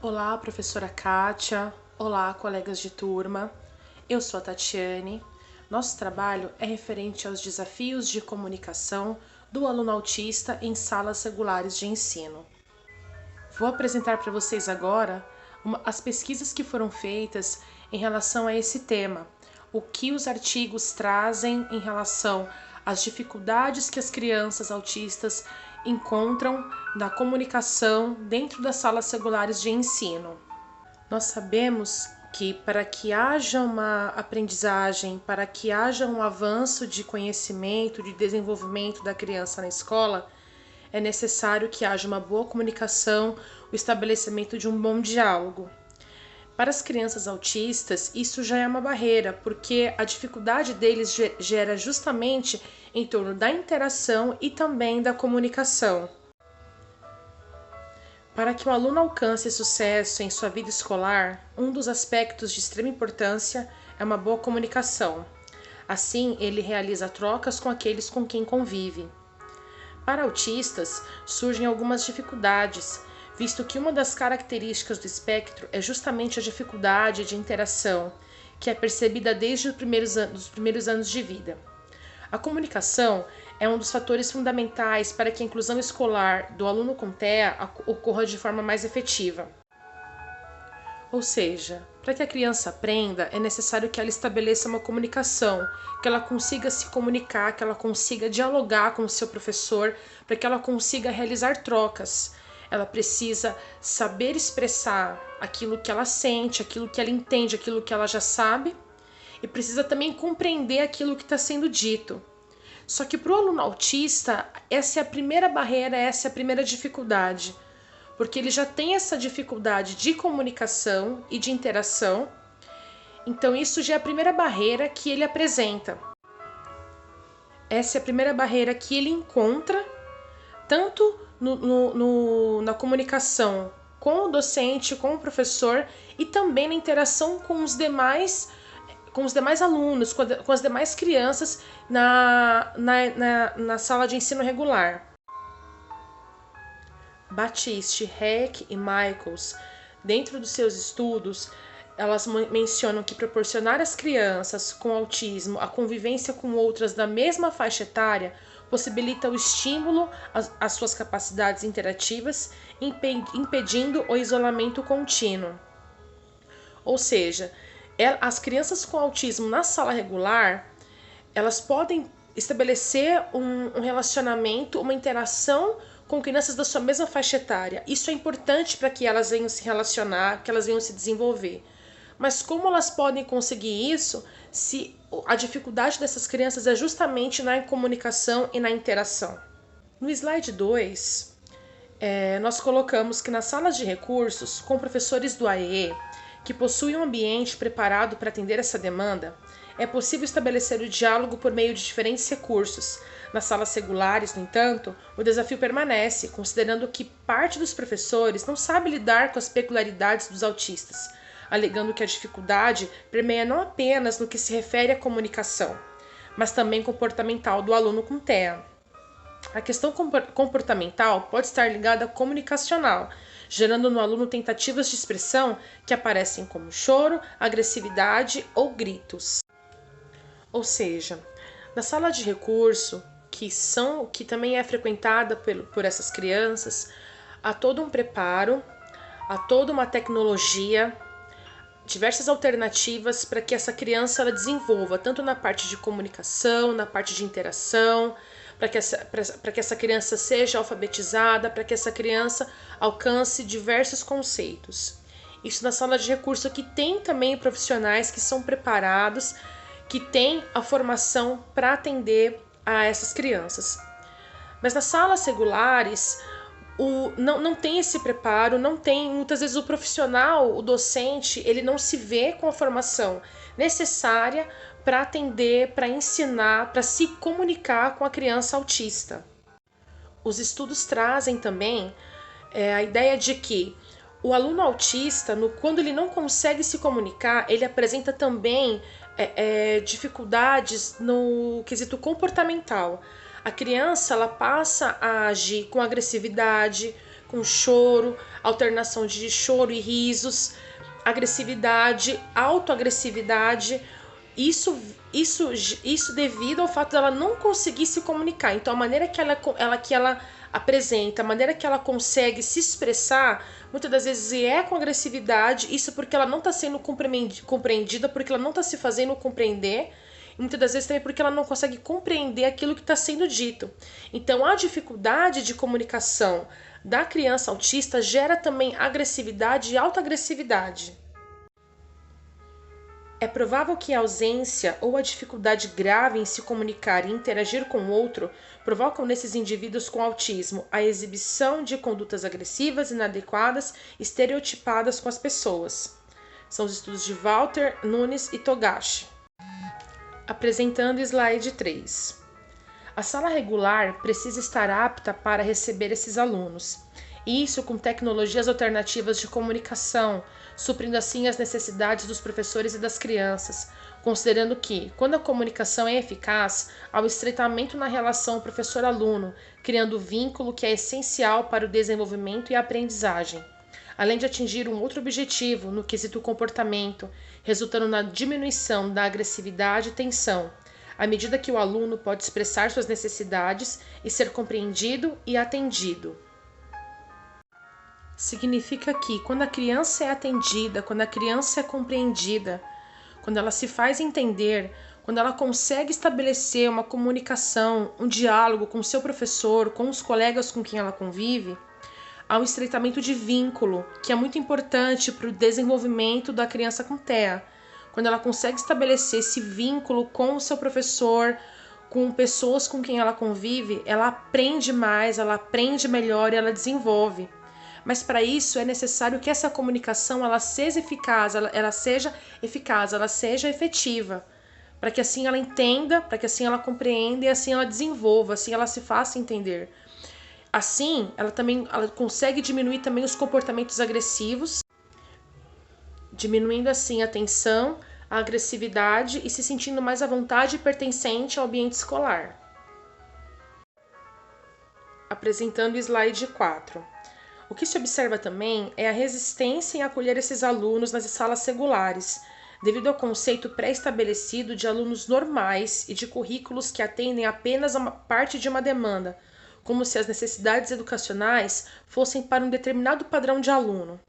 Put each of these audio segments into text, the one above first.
Olá, professora Kátia. Olá, colegas de turma. Eu sou a Tatiane. Nosso trabalho é referente aos desafios de comunicação do aluno autista em salas regulares de ensino. Vou apresentar para vocês agora as pesquisas que foram feitas em relação a esse tema, o que os artigos trazem em relação às dificuldades que as crianças autistas encontram na comunicação dentro das salas regulares de ensino. Nós sabemos que para que haja uma aprendizagem, para que haja um avanço de conhecimento, de desenvolvimento da criança na escola, é necessário que haja uma boa comunicação, o estabelecimento de um bom diálogo. Para as crianças autistas, isso já é uma barreira, porque a dificuldade deles gera justamente em torno da interação e também da comunicação. Para que o aluno alcance sucesso em sua vida escolar, um dos aspectos de extrema importância é uma boa comunicação. Assim, ele realiza trocas com aqueles com quem convive. Para autistas, surgem algumas dificuldades, visto que uma das características do espectro é justamente a dificuldade de interação, que é percebida desde os primeiros anos de vida. A comunicação é um dos fatores fundamentais para que a inclusão escolar do aluno com TEA ocorra de forma mais efetiva. Ou seja, para que a criança aprenda, é necessário que ela estabeleça uma comunicação, que ela consiga se comunicar, que ela consiga dialogar com o seu professor, para que ela consiga realizar trocas. Ela precisa saber expressar aquilo que ela sente, aquilo que ela entende, aquilo que ela já sabe, e precisa também compreender aquilo que está sendo dito. Só que para o aluno autista, essa é a primeira barreira, essa é a primeira dificuldade, porque ele já tem essa dificuldade de comunicação e de interação, então isso já é a primeira barreira que ele apresenta. Essa é a primeira barreira que ele encontra, tanto na comunicação com o docente, com o professor, e também na interação com os demais alunos, com as demais crianças na sala de ensino regular. Batiste, Heck e Michaels, dentro dos seus estudos, elas mencionam que proporcionar às crianças com autismo a convivência com outras da mesma faixa etária possibilita o estímulo às suas capacidades interativas, impedindo o isolamento contínuo. Ou seja, as crianças com autismo na sala regular, elas podem estabelecer um relacionamento, uma interação com crianças da sua mesma faixa etária. Isso é importante para que elas venham se relacionar, que elas venham se desenvolver. Mas como elas podem conseguir isso se a dificuldade dessas crianças é justamente na comunicação e na interação? No slide 2, nós colocamos que nas salas de recursos, com professores do AEE, que possuem um ambiente preparado para atender essa demanda, é possível estabelecer o diálogo por meio de diferentes recursos. Nas salas regulares, no entanto, o desafio permanece, considerando que parte dos professores não sabe lidar com as peculiaridades dos autistas, alegando que a dificuldade permeia não apenas no que se refere à comunicação, mas também comportamental do aluno com TEA. A questão comportamental pode estar ligada à comunicacional, gerando no aluno tentativas de expressão que aparecem como choro, agressividade ou gritos. Ou seja, na sala de recurso, que também é frequentada por essas crianças, há todo um preparo, há toda uma tecnologia, diversas alternativas para que essa criança ela desenvolva, tanto na parte de comunicação, na parte de interação, para que essa criança seja alfabetizada, para que essa criança alcance diversos conceitos. Isso na sala de recurso, que tem também profissionais que são preparados, que têm a formação para atender a essas crianças. Mas nas salas regulares, não tem esse preparo, não tem, muitas vezes o profissional, o docente, ele não se vê com a formação necessária para atender, para ensinar, para se comunicar com a criança autista. Os estudos trazem também a ideia de que o aluno autista, quando ele não consegue se comunicar, ele apresenta também dificuldades no quesito comportamental. A criança ela passa a agir com agressividade, com choro, alternação de choro e risos, agressividade, autoagressividade. Isso devido ao fato dela não conseguir se comunicar. Então, a maneira que ela apresenta, a maneira que ela consegue se expressar, muitas das vezes é com agressividade. Isso porque ela não está sendo compreendida, porque ela não está se fazendo compreender. E muitas das vezes também porque ela não consegue compreender aquilo que está sendo dito. Então, a dificuldade de comunicação da criança autista gera também agressividade e autoagressividade. É provável que a ausência ou a dificuldade grave em se comunicar e interagir com o outro provocam nesses indivíduos com autismo a exibição de condutas agressivas, inadequadas, estereotipadas com as pessoas. São os estudos de Walter, Nunes e Togashi. Apresentando slide 3. A sala regular precisa estar apta para receber esses alunos. Isso com tecnologias alternativas de comunicação, suprindo assim as necessidades dos professores e das crianças, considerando que, quando a comunicação é eficaz, há o estreitamento na relação professor-aluno, criando vínculo que é essencial para o desenvolvimento e a aprendizagem, além de atingir um outro objetivo no quesito comportamento, resultando na diminuição da agressividade e tensão, à medida que o aluno pode expressar suas necessidades e ser compreendido e atendido. Significa que quando a criança é atendida, quando a criança é compreendida, quando ela se faz entender, quando ela consegue estabelecer uma comunicação, um diálogo com o seu professor, com os colegas com quem ela convive, há um estreitamento de vínculo, que é muito importante para o desenvolvimento da criança com TEA. Quando ela consegue estabelecer esse vínculo com o seu professor, com pessoas com quem ela convive, ela aprende mais, ela aprende melhor e ela desenvolve. Mas para isso é necessário que essa comunicação ela seja eficaz, ela seja efetiva, para que assim ela entenda, para que assim ela compreenda e assim ela desenvolva, assim ela se faça entender. Assim, ela consegue diminuir também os comportamentos agressivos, diminuindo assim a tensão, a agressividade e se sentindo mais à vontade e pertencente ao ambiente escolar. Apresentando o slide 4. O que se observa também é a resistência em acolher esses alunos nas salas regulares, devido ao conceito pré-estabelecido de alunos normais e de currículos que atendem apenas a uma parte de uma demanda, como se as necessidades educacionais fossem para um determinado padrão de aluno.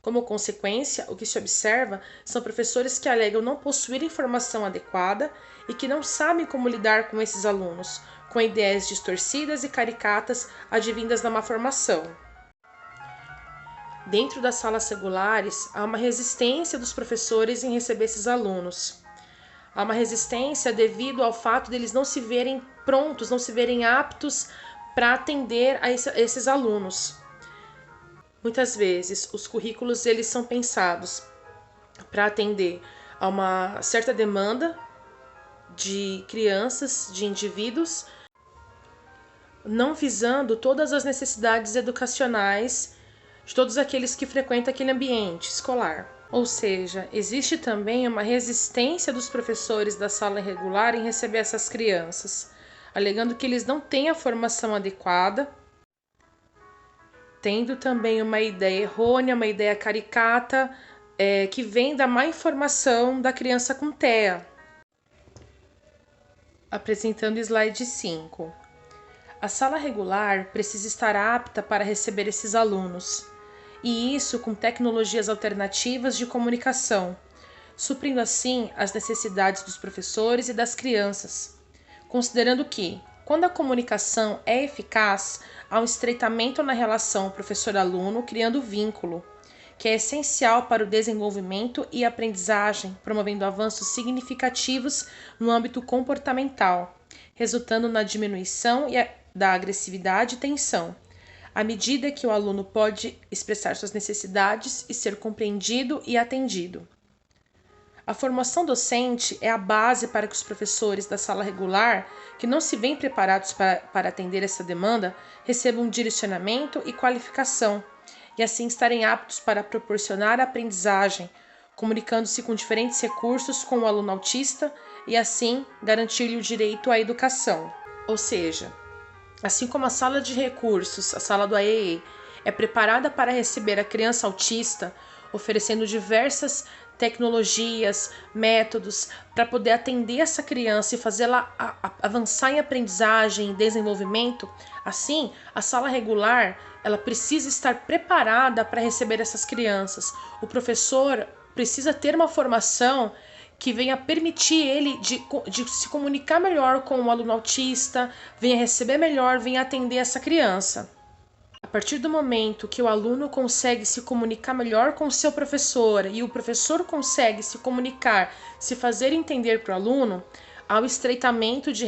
Como consequência, o que se observa são professores que alegam não possuir informação adequada e que não sabem como lidar com esses alunos, com ideias distorcidas e caricatas advindas da má formação. Dentro das salas regulares, há uma resistência dos professores em receber esses alunos. Há uma resistência devido ao fato deles não se verem prontos, não se verem aptos para atender a esses alunos. Muitas vezes, os currículos eles são pensados para atender a uma certa demanda de crianças, de indivíduos, não visando todas as necessidades educacionais de todos aqueles que frequentam aquele ambiente escolar. Ou seja, existe também uma resistência dos professores da sala regular em receber essas crianças, alegando que eles não têm a formação adequada, tendo também uma ideia errônea, uma ideia caricata, que vem da má informação da criança com TEA. Apresentando o slide 5. A sala regular precisa estar apta para receber esses alunos, e isso com tecnologias alternativas de comunicação, suprindo assim as necessidades dos professores e das crianças, considerando que, quando a comunicação é eficaz, há um estreitamento na relação professor-aluno, criando vínculo, que é essencial para o desenvolvimento e aprendizagem, promovendo avanços significativos no âmbito comportamental, resultando na diminuição da agressividade e tensão, à medida que o aluno pode expressar suas necessidades e ser compreendido e atendido. A formação docente é a base para que os professores da sala regular, que não se veem preparados para atender essa demanda, recebam direcionamento e qualificação, e assim estarem aptos para proporcionar a aprendizagem, comunicando-se com diferentes recursos com o aluno autista e assim garantir-lhe o direito à educação. Ou seja, assim como a sala de recursos, a sala do AEE, é preparada para receber a criança autista, oferecendo diversas tecnologias, métodos para poder atender essa criança e fazê-la avançar em aprendizagem e desenvolvimento, assim, a sala regular ela precisa estar preparada para receber essas crianças. O professor precisa ter uma formação que venha permitir ele de se comunicar melhor com o aluno autista, venha receber melhor, venha atender essa criança. A partir do momento que o aluno consegue se comunicar melhor com o seu professor e o professor consegue se comunicar, se fazer entender para o aluno, há o estreitamento de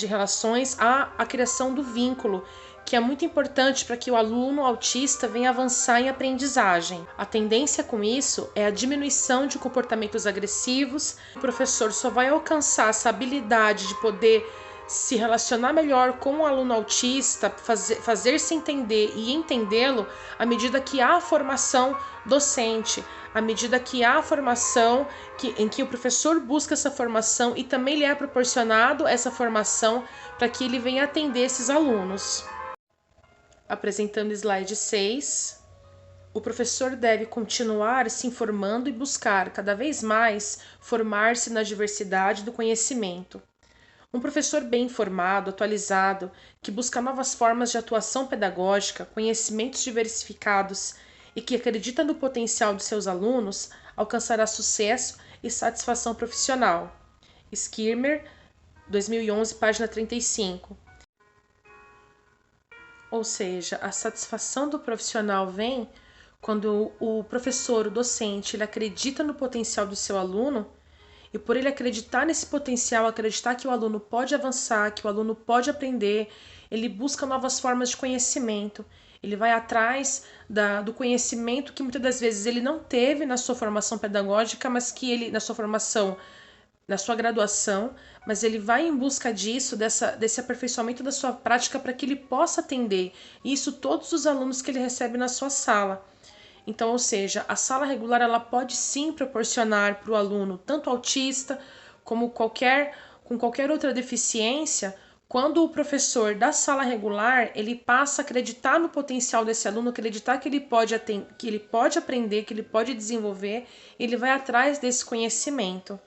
relações, há a criação do vínculo, que é muito importante para que o aluno autista venha avançar em aprendizagem. A tendência com isso é a diminuição de comportamentos agressivos. O professor só vai alcançar essa habilidade de poder se relacionar melhor com o aluno autista, fazer-se entender e entendê-lo à medida que há a formação docente, à medida que há a formação em que o professor busca essa formação e também lhe é proporcionado essa formação para que ele venha atender esses alunos. Apresentando slide 6, o professor deve continuar se informando e buscar cada vez mais formar-se na diversidade do conhecimento. Um professor bem informado, atualizado, que busca novas formas de atuação pedagógica, conhecimentos diversificados e que acredita no potencial de seus alunos, alcançará sucesso e satisfação profissional. Skirmer, 2011, página 35. Ou seja, a satisfação do profissional vem quando o professor, o docente, ele acredita no potencial do seu aluno e por ele acreditar nesse potencial, acreditar que o aluno pode avançar, que o aluno pode aprender, ele busca novas formas de conhecimento, ele vai atrás do conhecimento que muitas das vezes ele não teve na sua formação pedagógica, mas que ele, na sua formação, na sua graduação, mas ele vai em busca disso, desse aperfeiçoamento da sua prática para que ele possa atender isso todos os alunos que ele recebe na sua sala. Então, ou seja, a sala regular ela pode sim proporcionar para o aluno, tanto autista como com qualquer outra deficiência, quando o professor da sala regular ele passa a acreditar no potencial desse aluno, acreditar que ele pode aprender, que ele pode desenvolver, ele vai atrás desse conhecimento.